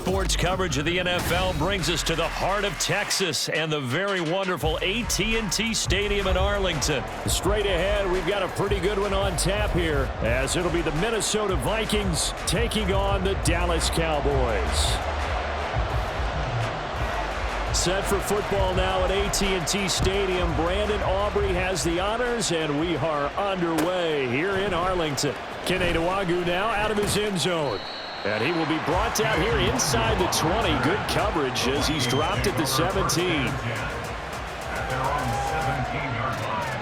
Sports coverage of the NFL brings us to the heart of Texas and the very wonderful AT&T Stadium in Arlington. Straight ahead, we've got a pretty good one on tap here, as it'll be the Minnesota Vikings taking on the Dallas Cowboys. Set for football now at AT&T Stadium. Brandon Aubrey has the honors, and we are underway here in Arlington. Kene Nwangwu now out of his end zone. And he will be brought down here inside the 20. Good coverage as he's dropped at the 17. At their own 17-yard line.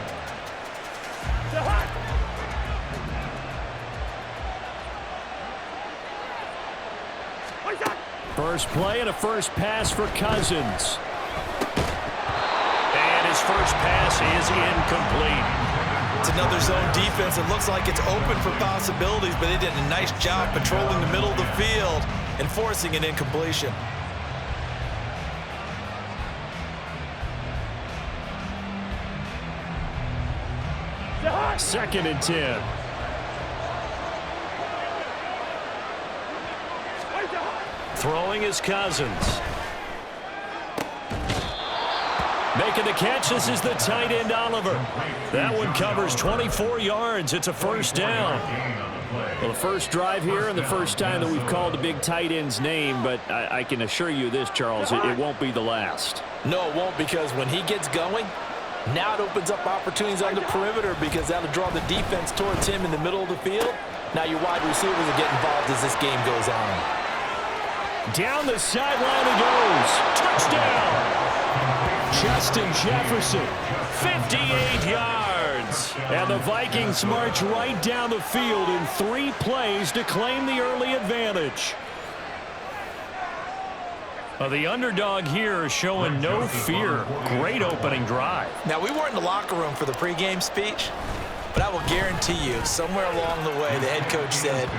First play and a first pass for Cousins. And his first pass is incomplete. It's another zone defense. It looks like it's open for possibilities, but they did a nice job patrolling the middle of the field and forcing an incompletion. Second and 10. Throwing is Cousins. Making the catch, this is the tight end, Oliver. That one covers 24 yards. It's a first down. Well, the first drive here and the first time that we've called the big tight end's name, but I can assure you this, Charles, it won't be the last. No, it won't, because when he gets going, now it opens up opportunities on the perimeter because that'll draw the defense towards him in the middle of the field. Now your wide receivers will get involved as this game goes on. Down the sideline he goes. Touchdown! Justin Jefferson, 58 yards. And the Vikings march right down the field in 3 plays to claim the early advantage. The underdog here is showing no fear. Great opening drive. Now, we weren't in the locker room for the pregame speech, but I will guarantee you, somewhere along the way, the head coach said,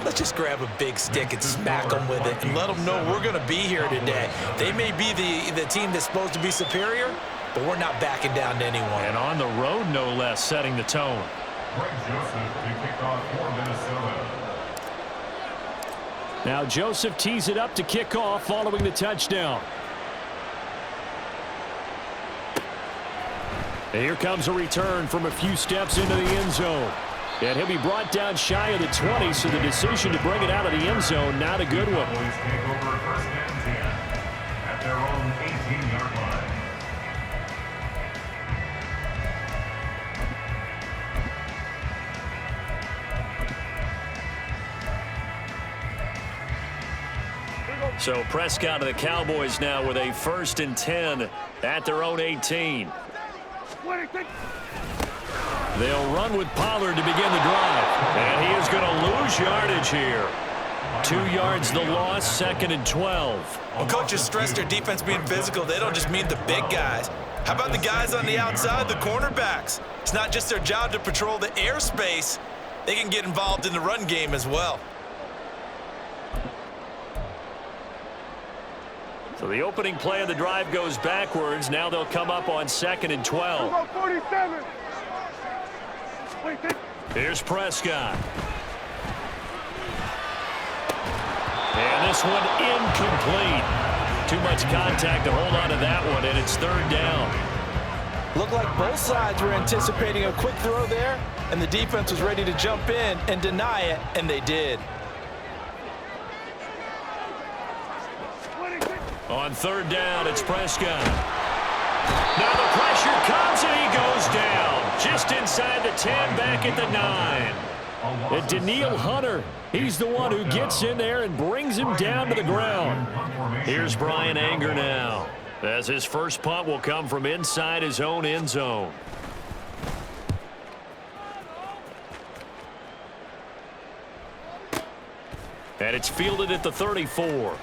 let's just grab a big stick and smack them with it and let them know we're going to be here today. They may be the team that's supposed to be superior, but we're not backing down to anyone. And on the road, no less, setting the tone. Greg Joseph to kick off for Minnesota. Now Joseph tees it up to kick off following the touchdown. And here comes a return from a few steps into the end zone. And he'll be brought down shy of the 20, so the decision to bring it out of the end zone, not a good one. Cowboys take over first and 10 at their own 18-yard line. So Prescott of the Cowboys now with a first and 10 at their own 18. They'll run with Pollard to begin the drive. And he is going to lose yardage here. 2 yards the loss, second and 12. When coaches stress their defense being physical, they don't just mean the big guys. How about the guys on the outside, the cornerbacks? It's not just their job to patrol the airspace. They can get involved in the run game as well. So the opening play of the drive goes backwards. Now they'll come up on second and 12. 47. Here's Prescott. And this one incomplete. Too much contact to hold on to that one, and it's third down. Looked like both sides were anticipating a quick throw there, and the defense was ready to jump in and deny it, and they did. On third down, it's Prescott. Now the pressure comes, and he goes down. Just inside the 10, back at the 9. And Daniil Hunter, he's the one who gets in there and brings him down to the ground. Here's Brian Anger now, as his first punt will come from inside his own end zone. And it's fielded at the 34.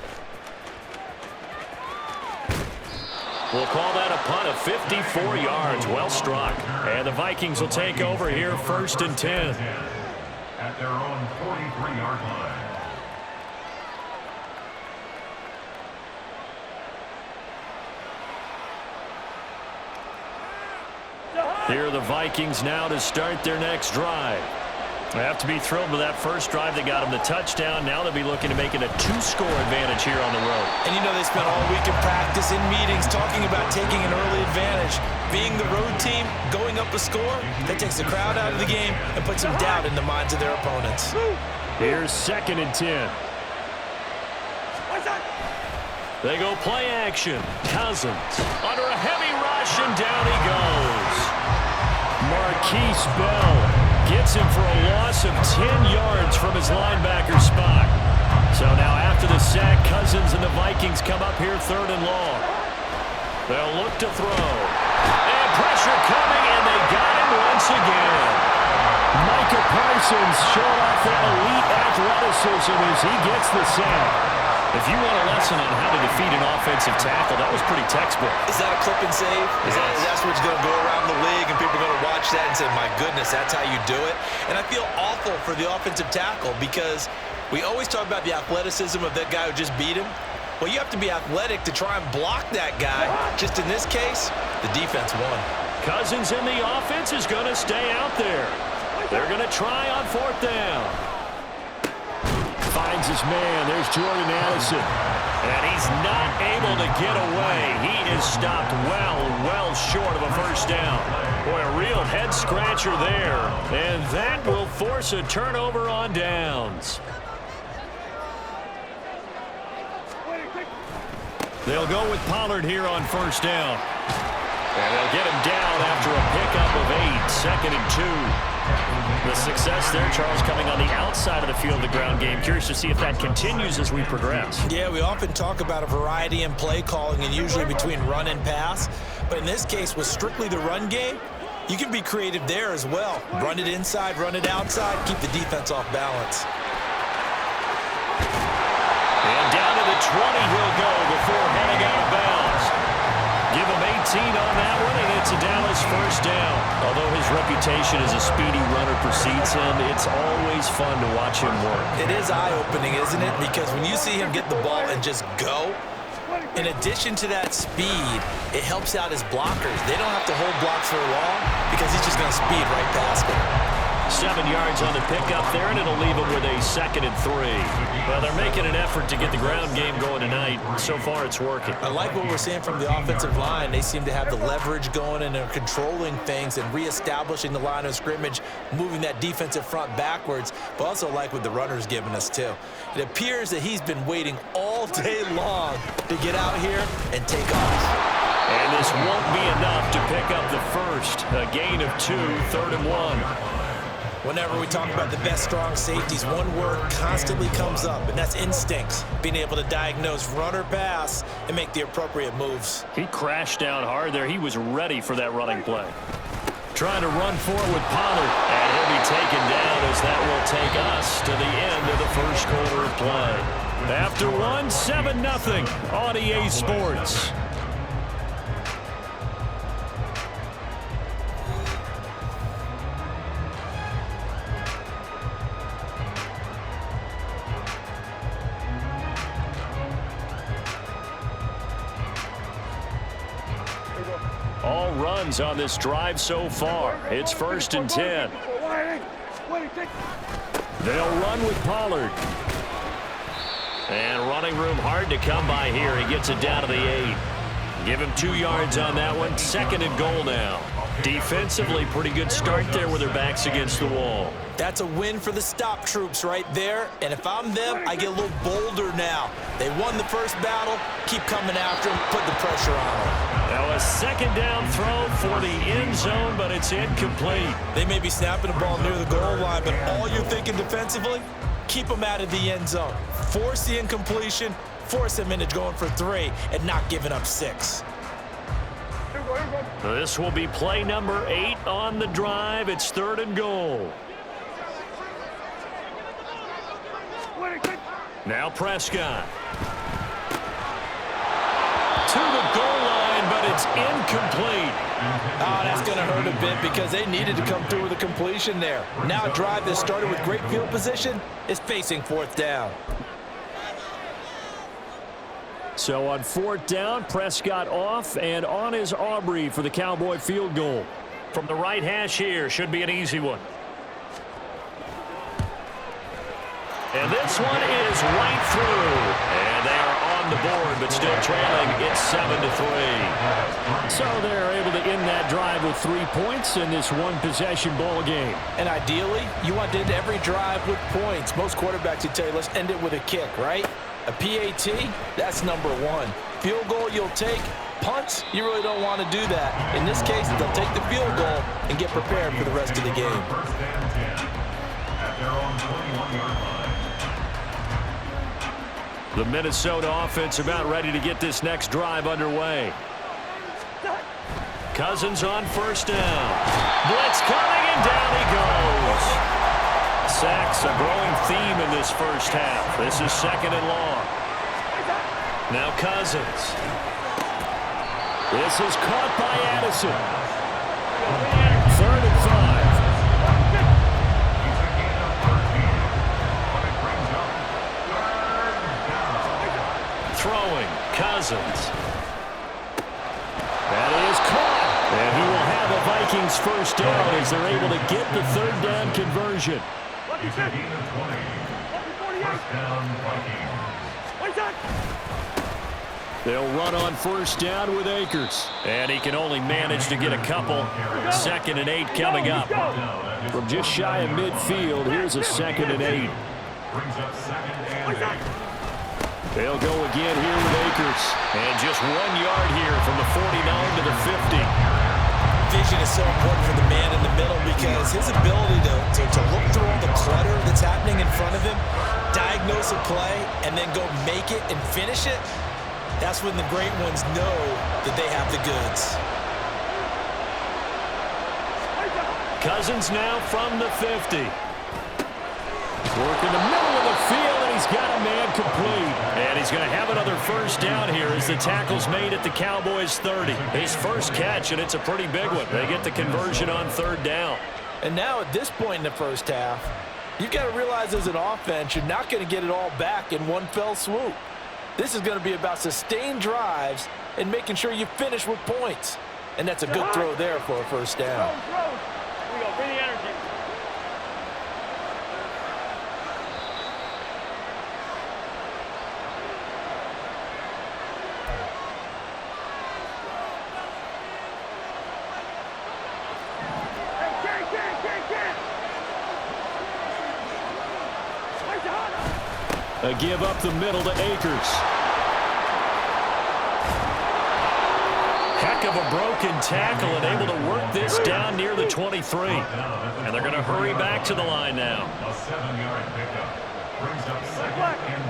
We'll call that a punt of 54 yards. Well struck. And the Vikings will take over here first and 10. At their own 43-yard line. Here are the Vikings now to start their next drive. They have to be thrilled with that first drive that got them the touchdown. Now they'll be looking to make it a 2-score advantage here on the road. And you know they spent all week in practice, in meetings, talking about taking an early advantage. Being the road team, going up a score, that takes the crowd out of the game and puts some doubt in the minds of their opponents. Here's 2nd and 10. They go play action. Cousins under a heavy rush, and down he goes. Marquise Bell gets him for a loss of 10 yards from his linebacker spot. So now after the sack, Cousins and the Vikings come up here 3rd and long. They'll look to throw. And pressure coming, and they got him once again. Micah Parsons showing off that elite athleticism as he gets the sack. If you want a lesson on how to defeat an offensive tackle, that was pretty textbook. Is that a clip and save? That's what's going to go around the league, and people are going to watch that and say, my goodness, that's how you do it? And I feel awful for the offensive tackle because we always talk about the athleticism of that guy who just beat him. Well, you have to be athletic to try and block that guy. Just in this case, the defense won. Cousins in the offense is going to stay out there. They're going to try on 4th down. Finds his man. There's Jordan Addison. And he's not able to get away. He is stopped well short of a first down. Boy, a real head-scratcher there. And that will force a turnover on downs. They'll go with Pollard here on 1st down. And they'll get him down after a pickup of 8. 2nd and 2. The success there, Charles, coming on the outside of the field of the ground game. Curious to see if that continues as we progress. Yeah, we often talk about a variety in play calling and usually between run and pass. But in this case, with strictly the run game, you can be creative there as well. Run it inside, run it outside, keep the defense off balance. And down to the 20 he'll go before heading out of bounds. Give him 18 on that one, and it's a Dallas 1st down. Although his reputation as a speedy runner precedes him, it's always fun to watch him work. It is eye-opening, isn't it? Because when you see him get the ball and just go, in addition to that speed, it helps out his blockers. They don't have to hold blocks for long because he's just going to speed right past them. 7 yards on the pickup there, and it'll leave him with a 2nd and 3. Well, they're making an effort to get the ground game going tonight. So far, it's working. I like what we're seeing from the offensive line. They seem to have the leverage going, and they're controlling things and reestablishing the line of scrimmage, moving that defensive front backwards, but also like what the runner's giving us, too. It appears that he's been waiting all day long to get out here and take off. And this won't be enough to pick up the first. A gain of 2, 3rd and 1. Whenever we talk about the best strong safeties, one word constantly comes up, and that's instincts. Being able to diagnose run or pass and make the appropriate moves. He crashed down hard there. He was ready for that running play. Trying to run forward with Pollard, and he'll be taken down as that will take us to the end of the 1st quarter of play. After 1, 7-0 on EA Sports. All runs on this drive so far. It's 1st and 10. They'll run with Pollard. And running room hard to come by here. He gets it down to the 8. Give him 2 yards on that one. 2nd and goal now. Defensively, pretty good start there with their backs against the wall. That's a win for the stop troops right there. And if I'm them, I get a little bolder now. They won the first battle. Keep coming after them. Put the pressure on them. Now a 2nd down throw for the end zone, but it's incomplete. They may be snapping the ball near the goal line, but all you're thinking defensively, keep them out of the end zone. Force the incompletion, force them into going for 3, and not giving up 6. This will be play number 8 on the drive. It's 3rd and goal. Now Prescott. To the goal line, but it's incomplete. Oh, that's going to hurt a bit because they needed to come through with a completion there. Now a drive that started with great field position is facing 4th down. So on 4th down, Prescott off, and on is Aubrey for the Cowboy field goal. From the right hash here, should be an easy one. And this one is right through. And they are on the board, but still trailing. It's 7-3. So they're able to end that drive with 3 points in this one-possession ball game. And ideally, you want to end every drive with points. Most quarterbacks would tell you, let's end it with a kick, right? A PAT, that's number one. Field goal you'll take. Punts, you really don't want to do that. In this case, they'll take the field goal and get prepared for the rest of the game. First and 10 at their own 21-yard line. The Minnesota offense about ready to get this next drive underway. Cousins on first down. Blitz coming, and down he goes. Sacks, a growing theme in this first half. This is 2nd and long. Now Cousins. This is caught by Addison. 3rd and 5. Throwing, Cousins. That is caught. And he will have a Vikings first down as they're able to get the 3rd down conversion. He's a gain of 20. First down, Vikings. They'll run on first down with Akers. And he can only manage to get a couple. 2nd and 8 coming up. From just shy of midfield, here's a 2nd and 8. Brings up 2nd and 8. They'll go again here with Akers. And just 1 yard here from the 49 to the 50. Vision is so important for the man in the middle because his ability to look through all the clutter that's happening in front of him, diagnose a play, and then go make it and finish it, that's when the great ones know that they have the goods. Cousins now from the 50. Work in the middle of the field, and he's got a man complete. And he's going to have another first down here as the tackle's made at the Cowboys' 30. His first catch, and it's a pretty big one. They get the conversion on 3rd down. And now at this point in the first half, you've got to realize as an offense, you're not going to get it all back in one fell swoop. This is going to be about sustained drives and making sure you finish with points. And that's a good throw there for a first down. Here we go. Bring the energy. A give up the middle to Akers. Heck of a broken tackle and able to work this down near the 23. And they're going to hurry back to the line now. A 7-yard pickup. Brings up 2nd and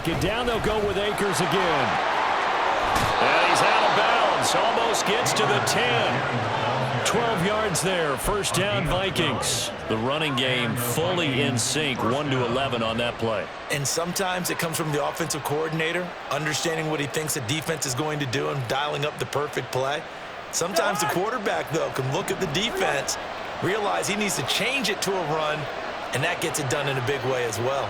3. 2nd down, they'll go with Akers again. And he's out of bounds. Almost gets to the 10. 12 yards there. First down, Vikings. The running game fully in sync. 1-11 on that play. And sometimes it comes from the offensive coordinator, understanding what he thinks the defense is going to do and dialing up the perfect play. Sometimes the quarterback, though, can look at the defense, realize he needs to change it to a run, and that gets it done in a big way as well.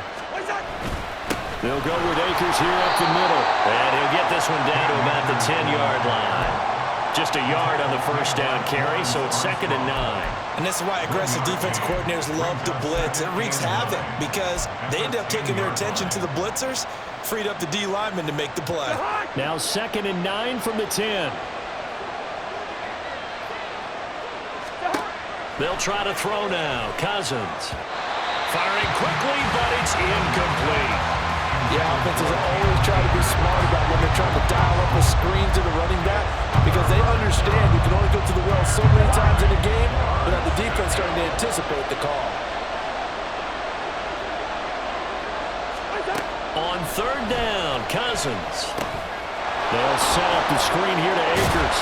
They'll go with Akers here up the middle. And he'll get this one down to about the 10-yard line. Just a yard on the first down carry, so it's 2nd and 9. And this is why aggressive defensive coordinators love to blitz. It wreaks havoc because they end up taking their attention to the blitzers, freed up the D lineman to make the play. Now 2nd and 9 from the 10. They'll try to throw now. Cousins. Firing quickly, but it's incomplete. Yeah, offenses always try to be smart about when they're trying to dial up a screen to the running back because they understand you can only go to the well so many times in a game without the defense starting to anticipate the call. On 3rd down, Cousins. They'll set up the screen here to Akers.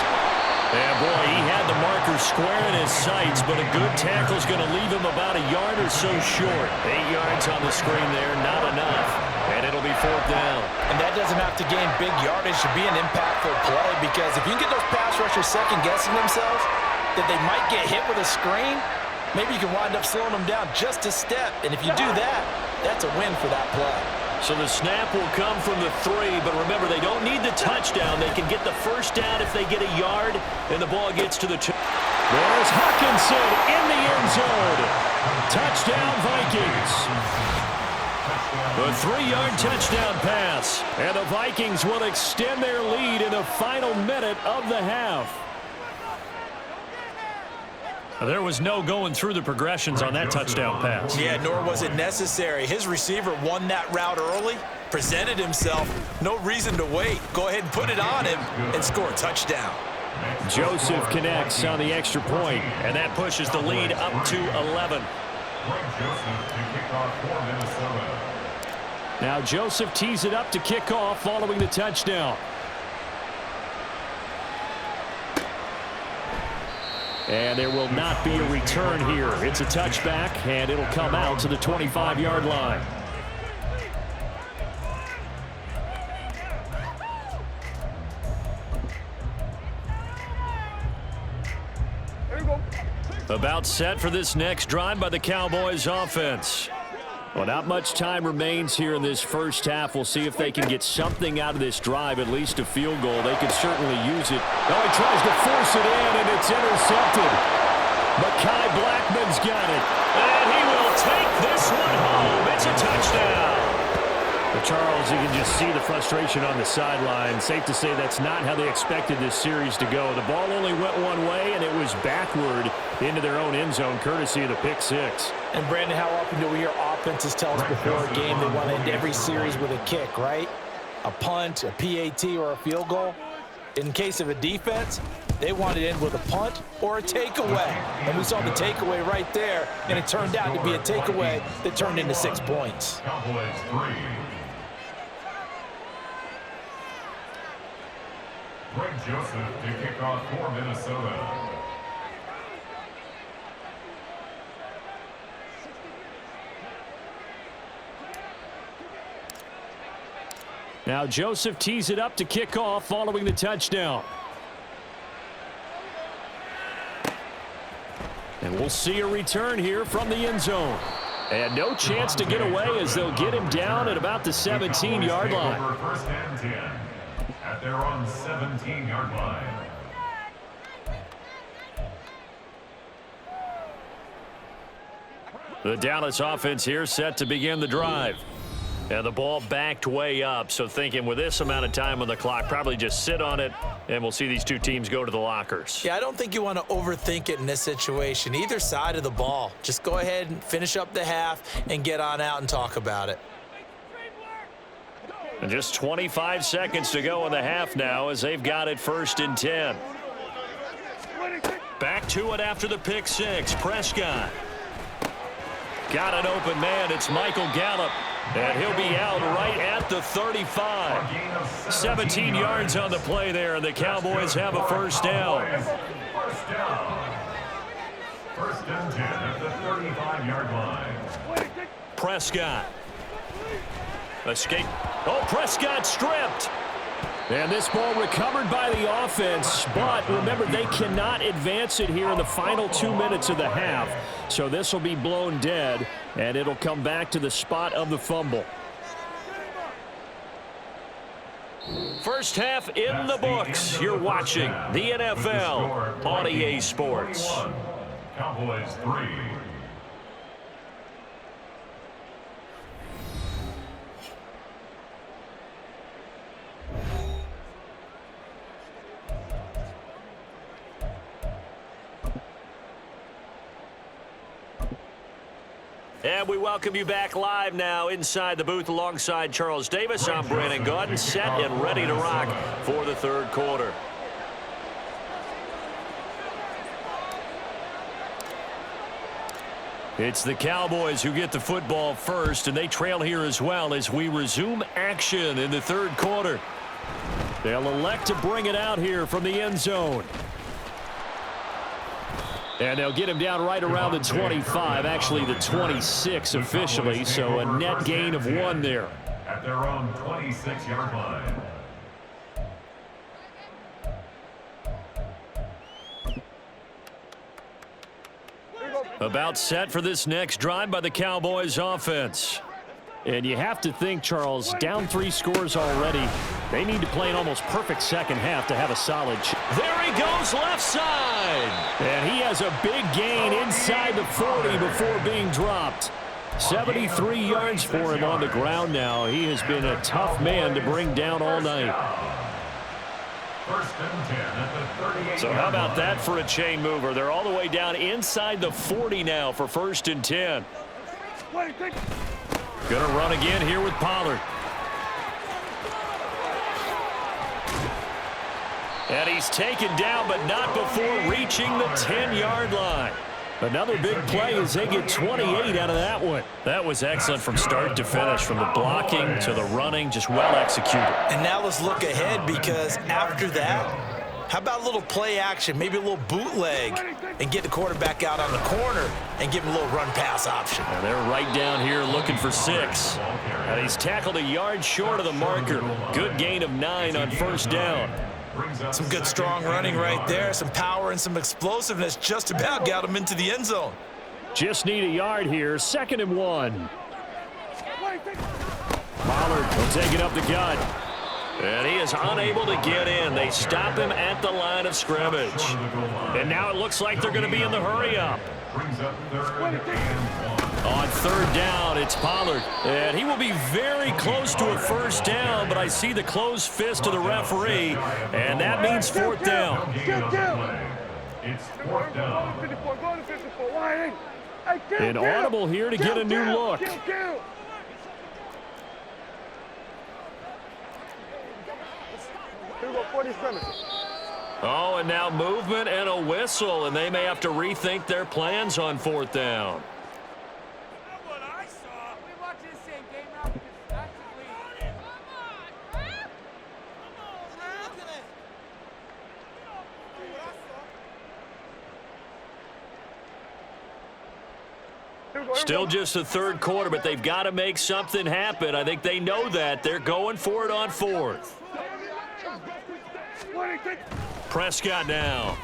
And boy, he had the marker square in his sights, but a good tackle is going to leave him about a yard or so short. 8 yards on the screen there, not enough. And it'll be 4th down. And that doesn't have to gain big yardage to be an impactful play because if you can get those pass rushers second-guessing themselves that they might get hit with a screen, maybe you can wind up slowing them down just a step. And if you do that, that's a win for that play. So the snap will come from the 3, but remember, they don't need the touchdown. They can get the first down if they get a yard, and the ball gets to the 2. There's Hawkinson in the end zone. Touchdown, Vikings. A 3-yard touchdown pass. And the Vikings will extend their lead in the final minute of the half. There was no going through the progressions on that touchdown pass. Yeah, nor was it necessary. His receiver won that route early, presented himself. No reason to wait. Go ahead and put it on him and score a touchdown. Joseph connects on the extra point, and that pushes the lead up to 11. Now Joseph tees it up to kick off following the touchdown. And there will not be a return here. It's a touchback, and it'll come out to the 25-yard line. About set for this next drive by the Cowboys offense. Well, not much time remains here in this first half. We'll see if they can get something out of this drive, at least a field goal. They could certainly use it. Oh, he tries to force it in, and it's intercepted. Mekhi Blackman's got it. And he will take this one home. It's a touchdown. But Charles, you can just see the frustration on the sideline. Safe to say that's not how they expected this series to go. The ball only went one way, and it was backward into their own end zone, courtesy of the pick six. And, Brandon, how often do we hear offenses tell us before a game they want to end every series with a kick, right? A punt, a PAT, or a field goal. In case of a defense, they want to end with a punt or a takeaway. And we saw the takeaway right there, and it turned out to be a takeaway that turned into 6 points. Cowboys 3. Greg Joseph to kick off for Minnesota. Now Joseph tees it up to kick off following the touchdown. And we'll see a return here from the end zone. And no chance to get away as they'll get him down at about the 17-yard line. First and 10 at their own 17-yard line. The Dallas offense here set to begin the drive. And the ball backed way up, so thinking with this amount of time on the clock, probably just sit on it, and we'll see these two teams go to the lockers. Yeah, I don't think you want to overthink it in this situation. Either side of the ball. Just go ahead and finish up the half and get on out and talk about it. And just 25 seconds to go in the half now as they've got it 1st and 10. Back to it after the pick six. Prescott. Got an open man. It's Michael Gallup. And he'll be out right at the 35. 17 yards on the play there, and the Cowboys have a first down. First down. 1st and 10 at the 35-yard line. Prescott. Escape. Oh, Prescott stripped. And this ball recovered by the offense, but remember, they cannot advance it here in the final 2 minutes of the half. So this will be blown dead, and it'll come back to the spot of the fumble. First half in the books. You're watching the NFL on EA Sports. Cowboys 3. And we welcome you back live now inside the booth alongside Charles Davis. I'm Brandon Gaudin, set and ready to rock for the third quarter. It's the Cowboys who get the football first, and they trail here as well as we resume action in the third quarter. They'll elect to bring it out here from the end zone. And they'll get him down right around the 25, actually the 26 officially, so a net gain of 1 there. At their own 26-yard line. About set for this next drive by the Cowboys offense. And you have to think, Charles, down 3 scores already. They need to play an almost perfect second half to have a solid chance. There he goes left side. And he has a big gain inside the 40 before being dropped. 73 yards for him on the ground now. He has been a tough man to bring down all night. First and 10 at the 38. So how about that for a chain mover? They're all the way down inside the 40 now for first and 10. Going to run again here with Pollard. And he's taken down, but not before reaching the 10-yard line. Another big play as they get 28 out of that one. That was excellent from start to finish, from the blocking to the running, just well executed. And now let's look ahead, because after that, how about a little play action, maybe a little bootleg, and get the quarterback out on the corner and give him a little run-pass option. And they're right down here looking for 6. And he's tackled a yard short of the marker. Good gain of 9 on first down. Some good strong running right there, some power and some explosiveness, just about got him into the end zone. Just need a yard here, 2nd and 1. Pollard will take it up the gut. And he is unable to get in. They stop him at the line of scrimmage. And now it looks like they're going to be in the hurry-up. On 3rd down, it's Pollard. And he will be very close to a first down, but I see the closed fist of the referee, and that means 4th down. It's 4th down. An audible here to get a new look. Oh, and now movement and a whistle, and they may have to rethink their plans on 4th down. Still just the 3rd quarter, but they've got to make something happen. I think they know that. They're going for it on 4th. Prescott now.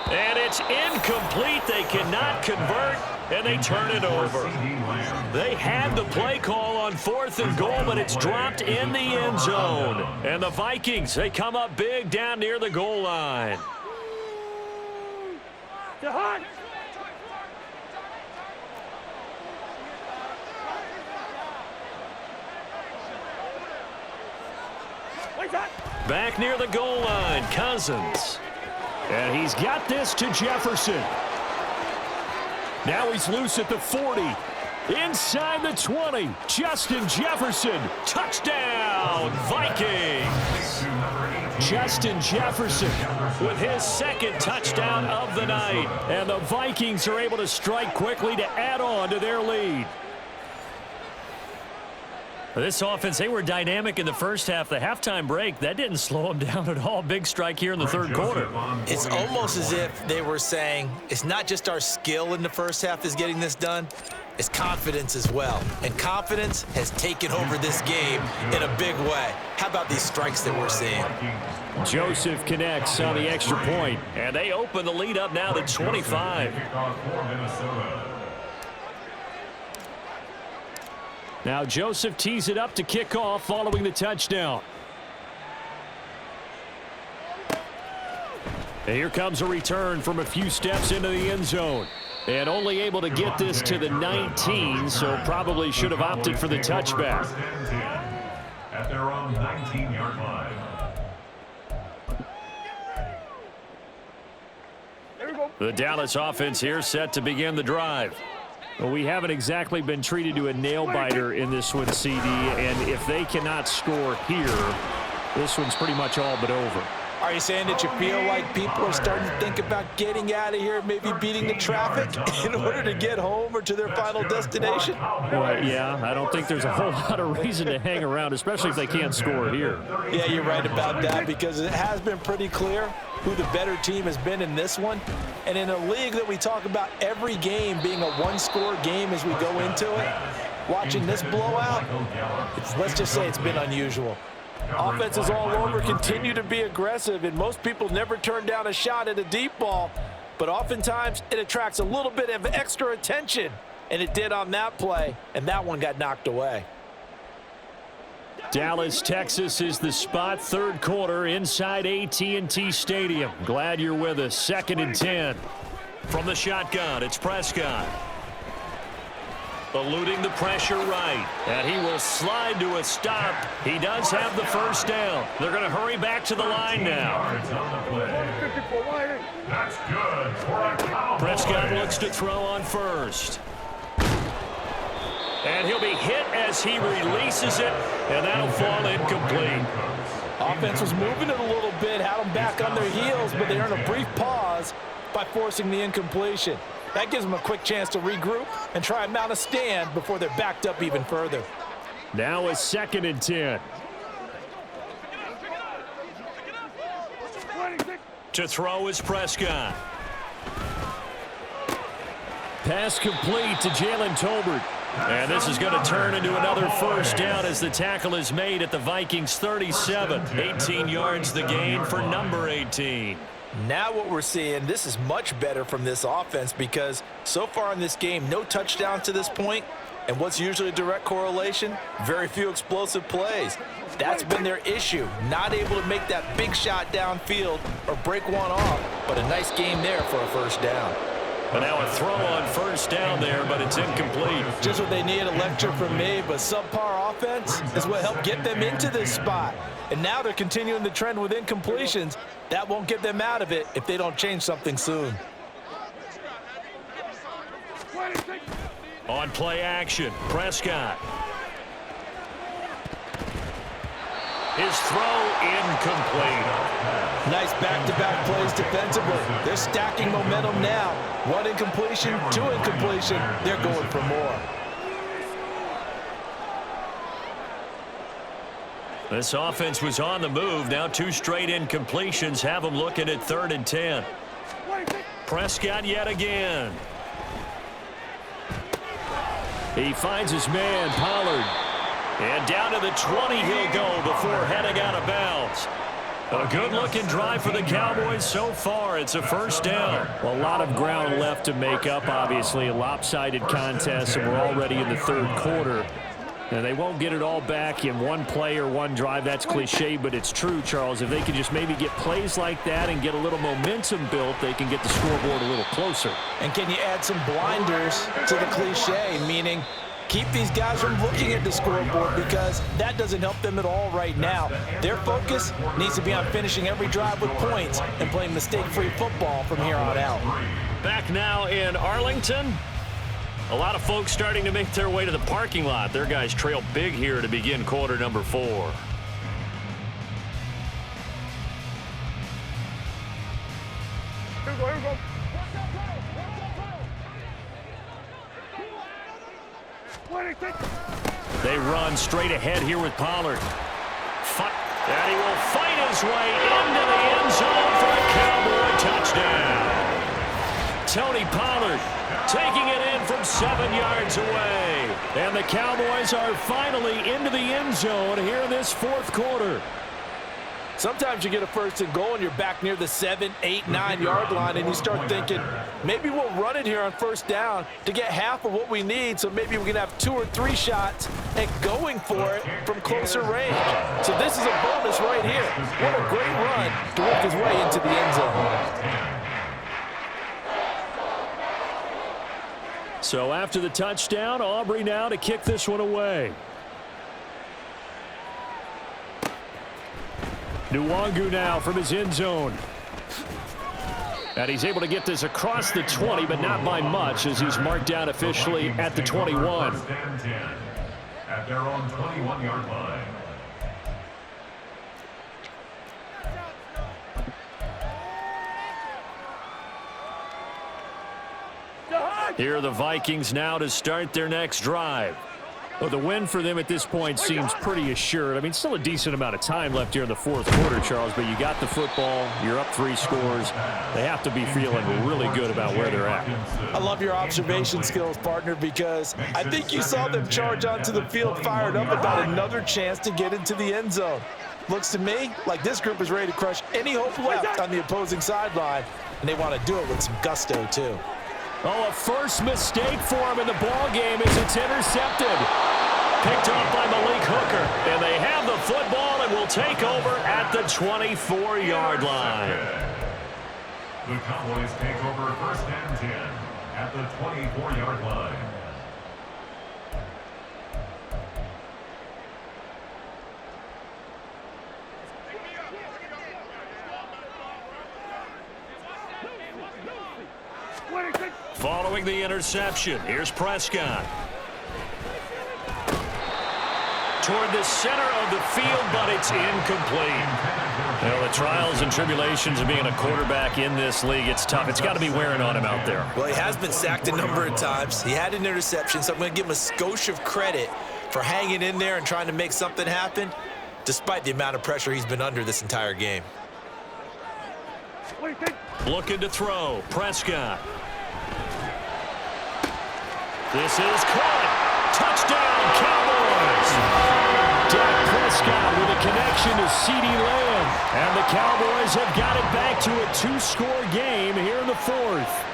And it's incomplete. They cannot convert, and they turn it over. They had the play call on 4th and goal, but it's dropped in the end zone. And the Vikings, they come up big down near the goal line. Back near the goal line, Cousins. And he's got this to Jefferson. Now he's loose at the 40. Inside the 20, Justin Jefferson. Touchdown, Vikings. Justin Jefferson with his 2nd touchdown of the night. And the Vikings are able to strike quickly to add on to their lead. This offense, they were dynamic in the first half. The halftime break, that didn't slow them down at all. Big strike here in the 3rd quarter. It's almost as if they were saying, it's not just our skill in the first half that's getting this done, it's confidence as well. And confidence has taken over this game in a big way. How about these strikes that we're seeing? Joseph connects on the extra point, and they open the lead up now to 25. Now Joseph tees it up to kick off following the touchdown. And here comes a return from a few steps into the end zone. And only able to get this to the 19, so probably should have opted for the touchback. At their own 19-yard line. The Dallas offense here set to begin the drive. Well, we haven't exactly been treated to a nail-biter in this one, CD, and if they cannot score here, this one's pretty much all but over. Are you saying that you feel like people are starting to think about getting out of here, maybe beating the traffic in order to get home or to their final destination? Well, yeah, I don't think there's a whole lot of reason to hang around, especially if they can't score here. Yeah, you're right about that, because it has been pretty clear who the better team has been in this one. And in a league that we talk about every game being a one-score game as we go into it, watching this blowout, let's just say it's been unusual. Offenses all over continue to be aggressive, and most people never turn down a shot at a deep ball, but oftentimes it attracts a little bit of extra attention, and it did on that play, and that one got knocked away. Dallas, Texas is the spot, third quarter inside AT&T Stadium. Glad you're with us. 2nd and 10. From the shotgun, it's Prescott. Eluding the pressure right. And he will slide to a stop. He does have the first down. They're going to hurry back to the line now. That's good for a Cowboys. Prescott looks to throw on first. And he'll be hit as he releases it, and that'll fall incomplete. Offense was moving it a little bit, had them back on their heels, but they earned a brief pause by forcing the incompletion. That gives them a quick chance to regroup and try and mount a stand before they're backed up even further. Now a 2nd and 10. To throw is Prescott. Pass complete to Jalen Tolbert. And this is going to turn into another first down as the tackle is made at the Vikings 37. 18 yards the gain for number 18. Now what we're seeing, this is much better from this offense because so far in this game, no touchdown to this point. And what's usually a direct correlation? Very few explosive plays. That's been their issue, not able to make that big shot downfield or break one off, but a nice game there for a first down. But now a throw on first down there, but it's incomplete. Just what they need, a lecture from me, but subpar offense is what helped get them into this spot. And now they're continuing the trend with incompletions. That won't get them out of it if they don't change something soon. On play action, Prescott. His throw incomplete. Nice back-to-back plays defensively. They're stacking momentum now. One incompletion, two incompletion. They're going for more. This offense was on the move. Now 2 straight incompletions have them looking at 3rd and 10. Prescott yet again. He finds his man, Pollard. And down to the 20 he'll go before heading out of bounds. A good-looking drive for the Cowboys so far. It's a first down. Well, a lot of ground left to make up, obviously. A lopsided contest, and we're already in the third quarter. And they won't get it all back in one play or one drive. That's cliche, but it's true, Charles. If they can just maybe get plays like that and get a little momentum built, they can get the scoreboard a little closer. And can you add some blinders to the cliche, meaning keep these guys from looking at the scoreboard because that doesn't help them at all right now. Their focus needs to be on finishing every drive with points and playing mistake-free football from here on out. Back now in Arlington. A lot of folks starting to make their way to the parking lot. Their guys trail big here to begin quarter number 4. They run straight ahead here with Pollard. And he will fight his way into the end zone for a Cowboy touchdown. Tony Pollard taking it in from 7 yards away. And the Cowboys are finally into the end zone here in this fourth quarter. Sometimes you get a first and goal and you're back near the 7, 8, 9 yard line and you start thinking, maybe we'll run it here on first down to get half of what we need so maybe we can have 2 or 3 shots at going for it from closer range. So this is a bonus right here. What a great run to work his way into the end zone. So after the touchdown, Aubrey now to kick this one away. Nwangu now from his end zone. And he's able to get this across the 20, but not by much as he's marked down officially at the 21. At their own 21-yard line. Here are the Vikings now to start their next drive. Well, the win for them at this point seems pretty assured. I mean, still a decent amount of time left here in the fourth quarter, Charles, but you got the football, you're up 3 scores. They have to be feeling really good about where they're at. I love your observation skills, partner, because I think you saw them charge onto the field fired up about another chance to get into the end zone. Looks to me like this group is ready to crush any hope left on the opposing sideline, and they want to do it with some gusto, too. Oh, a first mistake for him in the ball game as it's intercepted. Picked off by Malik Hooker, and they have football and will take over at the 24-yard line. The Cowboys take over 1st and 10 at the 24-yard line. Following the interception, here's Prescott. Toward the center of the field, but it's incomplete. Well, the trials and tribulations of being a quarterback in this league, it's tough. It's got to be wearing on him out there. Well, he has been sacked a number of times. He had an interception, so I'm going to give him a skosh of credit for hanging in there and trying to make something happen, despite the amount of pressure he's been under this entire game. Looking to throw, Prescott. This is caught. Touchdown, Cowboys. Dak Prescott with a connection to CeeDee Lamb. And the Cowboys have got it back to a 2-score game here in the 4th.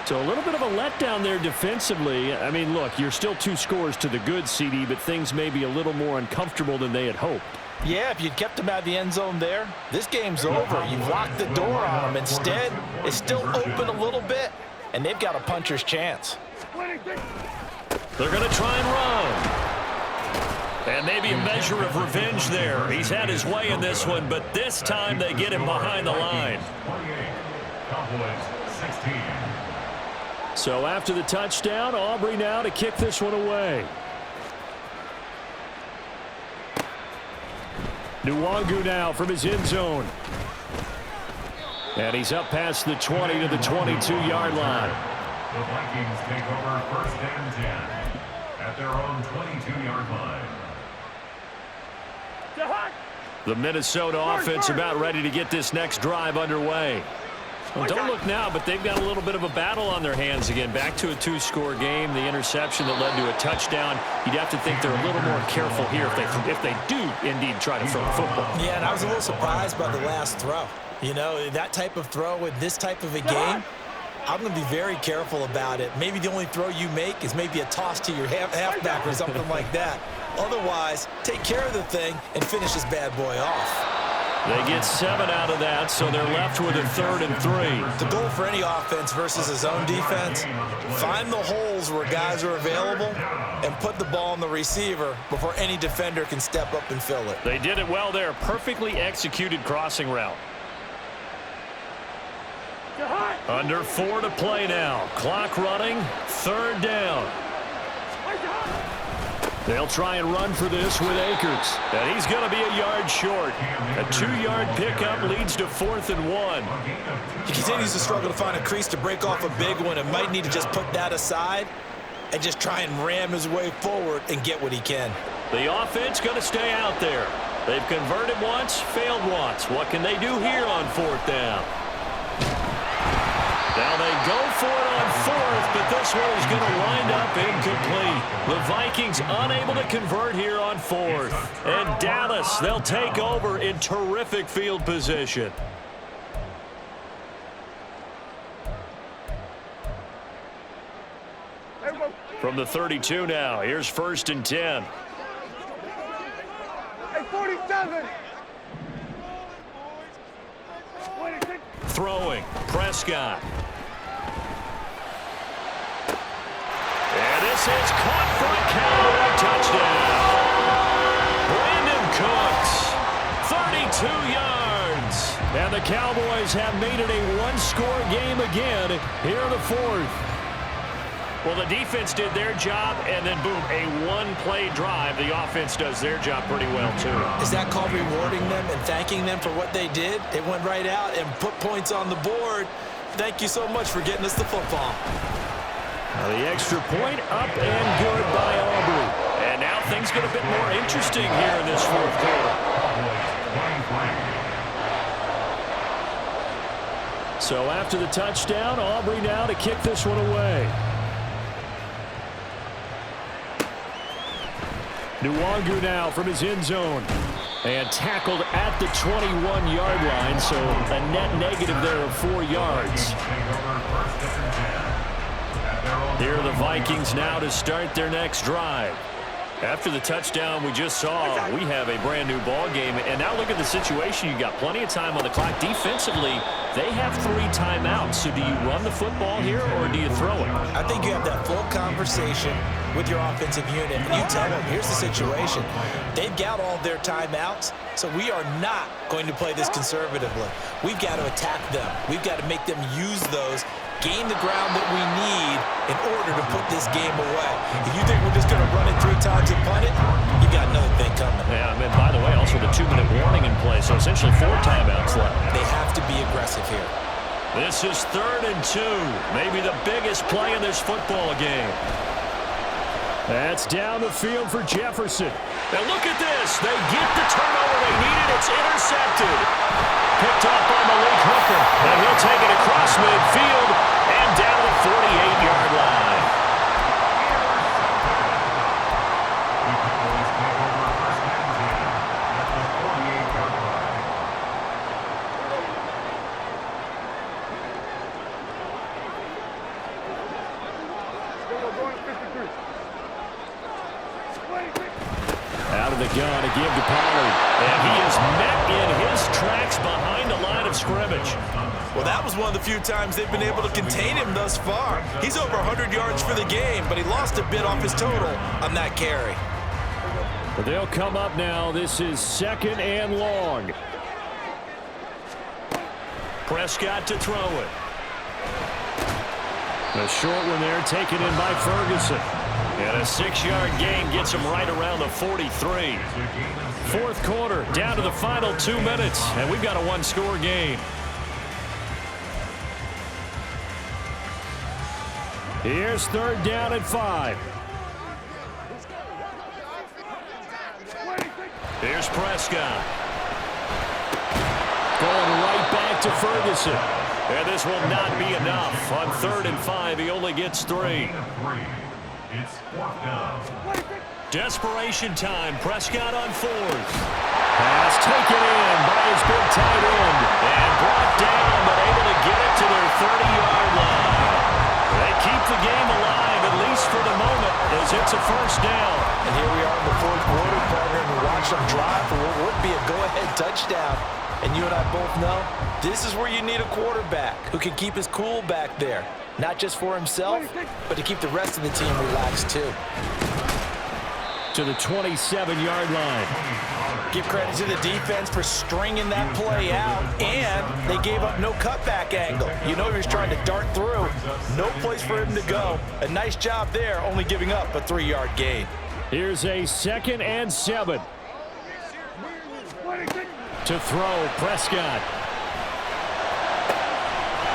So a little bit of a letdown there defensively. I mean, look, you're still 2 scores to the good, CD, but things may be a little more uncomfortable than they had hoped. Yeah, if you'd kept him out of the end zone there, this game's over. You've locked the door on him. Instead, it's still open a little bit, and they've got a puncher's chance. They're going to try and run. And maybe a measure of revenge there. He's had his way in this one, but this time they get him behind the line. 28, Cowboys 16. So after the touchdown, Aubrey now to kick this one away. Nwangu now from his end zone. And he's up past the 20 to the 22-yard line. The Vikings take over 1st and 10 at their own 22-yard line. The Minnesota offense about ready to get this next drive underway. Well, don't look now, but they've got a little bit of a battle on their hands again. Back to a 2-score game. The interception that led to a touchdown. You'd have to think they're a little more careful here if they do indeed try to throw the football. Yeah, and I was a little surprised by the last throw. You know, that type of throw in this type of a game, I'm going to be very careful about it. Maybe the only throw you make is maybe a toss to your halfback or something like that. Otherwise, take care of the thing and finish this bad boy off. They get 7 out of that, so they're left with a 3rd and 3. The goal for any offense versus his own defense, find the holes where guys are available and put the ball on the receiver before any defender can step up and fill it. They did it well there. Perfectly executed crossing route. Under 4 to play now. Clock running. 3rd down. They'll try and run for this with Akers. And he's going to be a yard short. A 2-yard pickup leads to 4th and 1. He continues to struggle to find a crease to break off a big one and might need to just put that aside and just try and ram his way forward and get what he can. The offense going to stay out there. They've converted once, failed once. What can they do here on 4th down? Now they go for it on 4th, but this one is going to wind up incomplete. The Vikings unable to convert here on 4th. And Dallas, they'll take over in terrific field position. From the 32 now, here's 1st and 10. Hey, 47. Throwing, Prescott. And this is caught for a Cowboy touchdown. Brandon Cooks, 32 yards. And the Cowboys have made it a 1-score game again here in the 4th. Well, the defense did their job, and then, boom, a 1-play drive. The offense does their job pretty well, too. Is that called rewarding them and thanking them for what they did? They went right out and put points on the board. Thank you so much for getting us the football. Now the extra point up and good by Aubrey. And now things get a bit more interesting here in this 4th quarter. So after the touchdown, Aubrey now to kick this one away. Nwangu now from his end zone. And tackled at the 21-yard line, so a net negative there of 4 yards. Here are the Vikings now to start their next drive. After the touchdown we just saw, we have a brand new ball game. And now look at the situation. You got plenty of time on the clock. Defensively, they have 3 timeouts. So do you run the football here or do you throw it? I think you have that full conversation with your offensive unit, and you tell them, here's the situation. They've got all their timeouts, so we are not going to play this conservatively. We've got to attack them. We've got to make them use those, gain the ground that we need in order to put this game away. If you think we're just going to run it 3 times and punt it, you got another thing coming. Yeah, I mean, by the way, also the 2-minute warning in play, so essentially 4 timeouts left. They have to be aggressive here. This is 3rd and 2, maybe the biggest play in this football game. That's down the field for Jefferson. Now look at this. They get the turnover they needed. It's intercepted. Picked up by Malik Hooker. And he'll take it across midfield and down the 48-yard line. The Cowboys take over first and 10 at the 48-yard line. Out of the gun to give to Pollard. And he is met in his tracks behind the line of scrimmage. Well, that was one of the few times they've been able to contain him thus far. He's over 100 yards for the game, but he lost a bit off his total on that carry. But they'll come up now. This is 2nd and long. Prescott to throw it. A short one there taken in by Ferguson. And a 6-yard gain gets him right around the 43. 4th quarter, down to the final 2 minutes, and we've got a 1-score game. Here's 3rd down at 5. Here's Prescott. Going right back to Ferguson. And this will not be enough. On 3rd and 5, he only gets 3. It's 4th down. Desperation time. Prescott on 4th. Pass taken in by his big tight end. And brought down, but able to get it to their 30-yard line. They keep the game alive, at least for the moment, as it's a 1st down. And here we are in the 4th quarter, partner, and we watch them drive for what would be a go-ahead touchdown. And you and I both know this is where you need a quarterback who can keep his cool back there. Not just for himself, but to keep the rest of the team relaxed too. To the 27-yard line. Give credit to the defense for stringing that play out, and they gave up no cutback angle. You know he was trying to dart through. No place for him to go. A nice job there, only giving up a 3-yard gain. Here's a 2nd and 7. To throw, Prescott.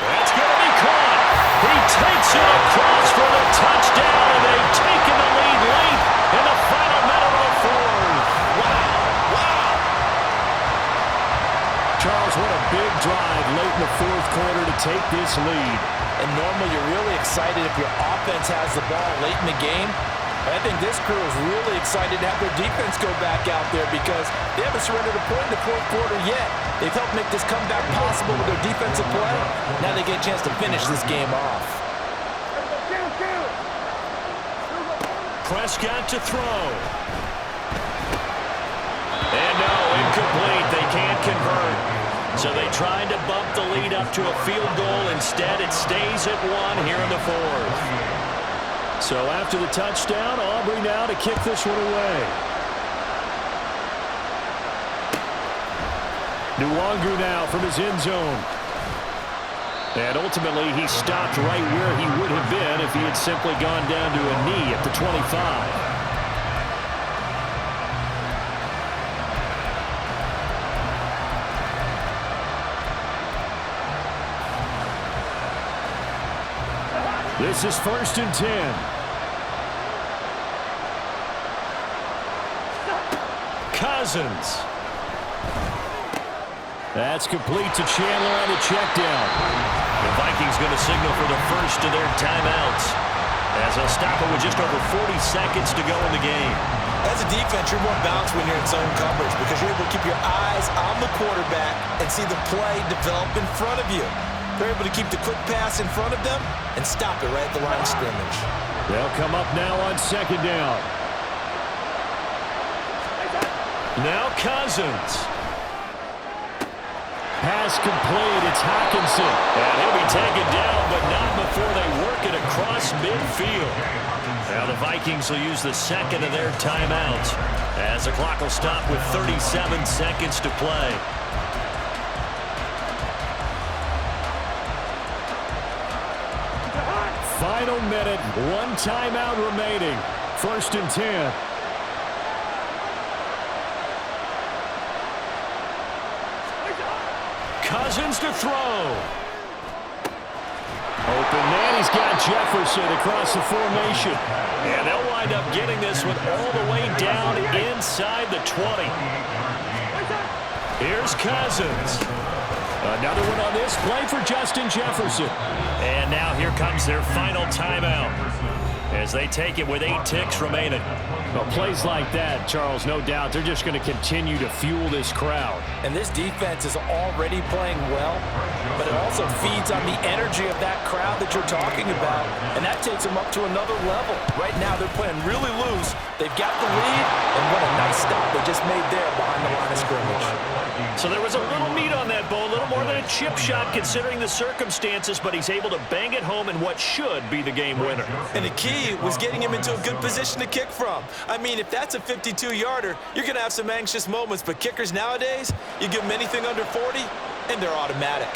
That's going to be caught. He takes it across for the touchdown, and they've taken the lead late in the final minute of the 4th. Wow. Charles, what a big drive late in the 4th quarter to take this lead. And normally you're really excited if your offense has the ball late in the game. I think this crew is really excited to have their defense go back out there because they haven't surrendered a point in the 4th quarter yet. They've helped make this comeback possible with their defensive play. Now they get a chance to finish this game off. Prescott to throw. And no, incomplete. They can't convert. So they tried to bump the lead up to a field goal. Instead, it stays at 1 here in the 4th. So after the touchdown, Aubrey now to kick this one away. Nwangu now from his end zone. And ultimately, he stopped right where he would have been if he had simply gone down to a knee at the 25. This is 1st and 10. Cousins. That's complete to Chandler on the check down. The Vikings going to signal for the first of their timeouts as they'll stop it with just over 40 seconds to go in the game. As a defense, you're more balanced when you're in zone coverage because you're able to keep your eyes on the quarterback and see the play develop in front of you. They're able to keep the quick pass in front of them and stop it right at the line of scrimmage. They'll come up now on 2nd down. Now Cousins. Pass complete. It's Hawkinson. And he'll be taken down, but not before they work it across midfield. Now the Vikings will use the second of their timeouts as the clock will stop with 37 seconds to play. Final minute. One timeout remaining. 1st and 10. Cousins to throw. Open man. He's got Jefferson across the formation. And they'll wind up getting this one all the way down inside the 20. Here's Cousins. Another one on this play for Justin Jefferson. And now here comes their final timeout as they take it with 8 ticks remaining. Well, plays like that, Charles, no doubt, they're just going to continue to fuel this crowd. And this defense is already playing well, but it also feeds on the energy of that crowd that you're talking about, and that takes them up to another level. Right now, they're playing really loose. They've got the lead, and what a nice stop they just made there behind the line of scrimmage. So there was a little meat on that bone, a little more than a chip shot considering the circumstances, but he's able to bang it home in what should be the game winner. And the key was getting him into a good position to kick from. I mean, if that's a 52-yarder, you're going to have some anxious moments, but kickers nowadays, you give them anything under 40, and they're automatic.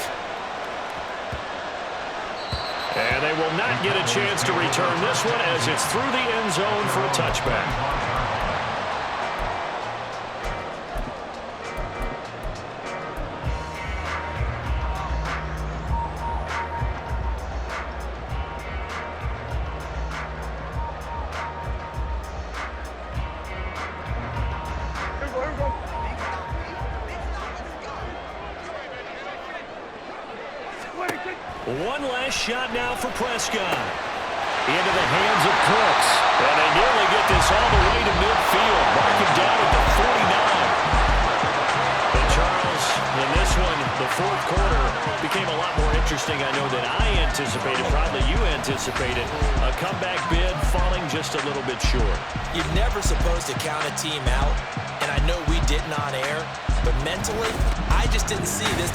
And they will not get a chance to return this one as it's through the end zone for a touchback. One last shot now for Prescott. Into the hands of Cooks. And they nearly get this all the way to midfield. Mark him down at the 49. But Charles, in this one, the fourth quarter became a lot more interesting, I know, than I anticipated. Probably you anticipated. A comeback bid falling just a little bit short. You're never supposed to count a team out, and I know we didn't on air, but mentally, I just didn't see this type